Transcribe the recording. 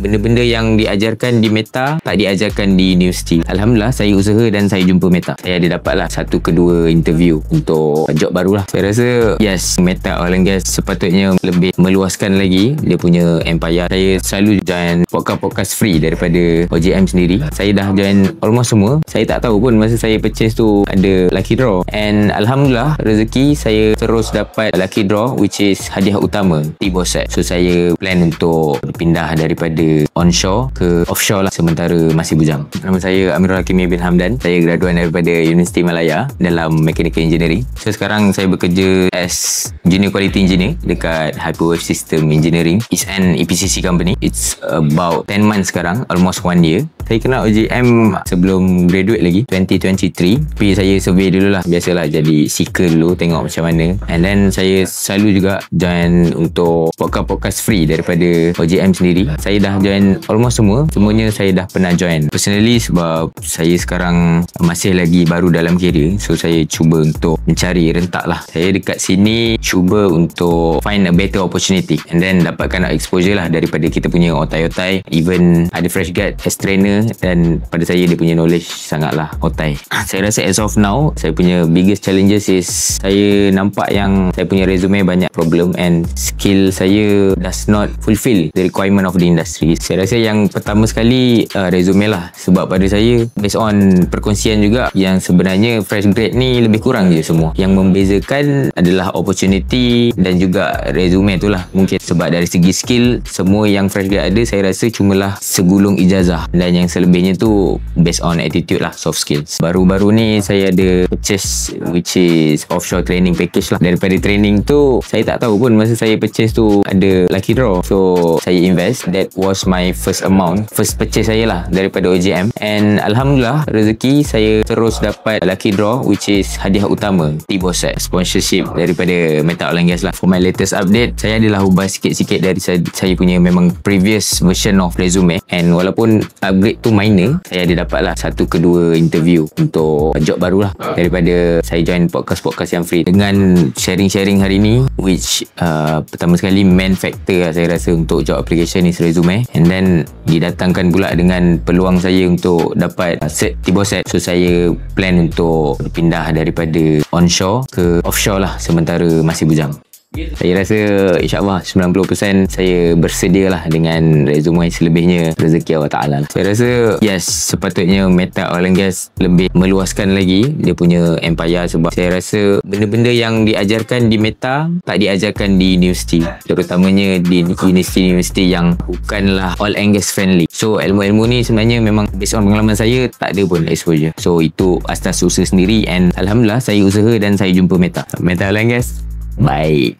benda-benda yang diajarkan di Meta tak diajarkan di universiti. Alhamdulillah saya usaha dan saya jumpa Meta. Saya ada dapatlah 1 ke 2 interview untuk job barulah. Saya rasa yes, Meta Oil and Gas sepatutnya lebih meluaskan lagi dia punya empire. Saya selalu join podcast free daripada OJM sendiri. Saya dah join almost semua. Saya tak tahu pun masa saya purchase tu ada lucky draw, and alhamdulillah rezeki saya terus dapat lucky draw which is hadiah utama T-Bosset. So saya plan untuk pindah daripada onshore ke offshore lah sementara masih bujang. Nama saya Amirul Hakimi bin Hamdan. Saya graduan daripada Universiti Malaya dalam Mechanical Engineering. So sekarang saya bekerja as Junior Quality Engineer dekat Hyperwave System Engineering. It's an EPCC company. It's about 10 months sekarang, almost 1 year. Saya kenal OJM sebelum graduate lagi, 2023. Tapi saya survey dulu lah, biasalah jadi seeker dulu, tengok macam mana. And then saya selalu juga join untuk podcast free daripada OJM sendiri. Saya dah join almost semuanya saya dah pernah join personally sebab saya sekarang masih lagi baru dalam kerjaya. So saya cuba untuk mencari rentak lah. Saya dekat sini cuba untuk find a better opportunity and then dapatkan exposure lah daripada kita punya otai-otai. Even ada fresh grad as trainer, dan pada saya dia punya knowledge sangatlah otai. Saya rasa as of now saya punya biggest challenges is saya nampak yang saya punya resume banyak problem and skill saya does not fulfill the requirement of the industry. Saya rasa yang pertama sekali resume lah, sebab pada saya based on perkongsian juga yang sebenarnya fresh grad ni lebih kurang je semua. Yang membezakan adalah opportunity dan juga resume tu lah. Mungkin sebab dari segi skill semua yang fresh grad ada saya rasa cumalah segulung ijazah, dan yang selebihnya tu based on attitude lah, soft skills. Baru-baru ni saya ada purchase which is offshore training package lah. Daripada training tu saya tak tahu pun masa saya purchase tu ada lucky draw, so saya invest. That was my first purchase saya lah daripada OJM, and alhamdulillah rezeki saya terus dapat lucky draw which is hadiah utama T-Bosset sponsorship daripada Meta Oil and Gas lah. For my latest update, saya adalah ubah sikit-sikit dari saya punya memang previous version of resume, and walaupun upgrade tu minor, saya ada dapat lah 1 ke 2 interview untuk job baru lah daripada saya join podcast yang free. Dengan sharing hari ni which pertama sekali main factor lah saya rasa untuk job application is resume, and then didatangkan pula dengan peluang saya untuk dapat cert T-Bosset. So saya plan untuk pindah daripada onshore ke offshore lah sementara masih bujang. Saya rasa insyaAllah 90% saya bersedia lah dengan resume, selebihnya rezeki Allah Ta'ala lah. Saya rasa yes, sepatutnya Meta Oil and Gas lebih meluaskan lagi dia punya empire, sebab saya rasa benda-benda yang diajarkan di Meta tak diajarkan di universiti, terutamanya di universiti yang bukanlah oil and gas friendly. So ilmu-ilmu ni sebenarnya memang based on pengalaman saya tak ada pun exposure. So itu atas usaha sendiri, and alhamdulillah saya usaha dan saya jumpa Meta Oil and Gas. Baik.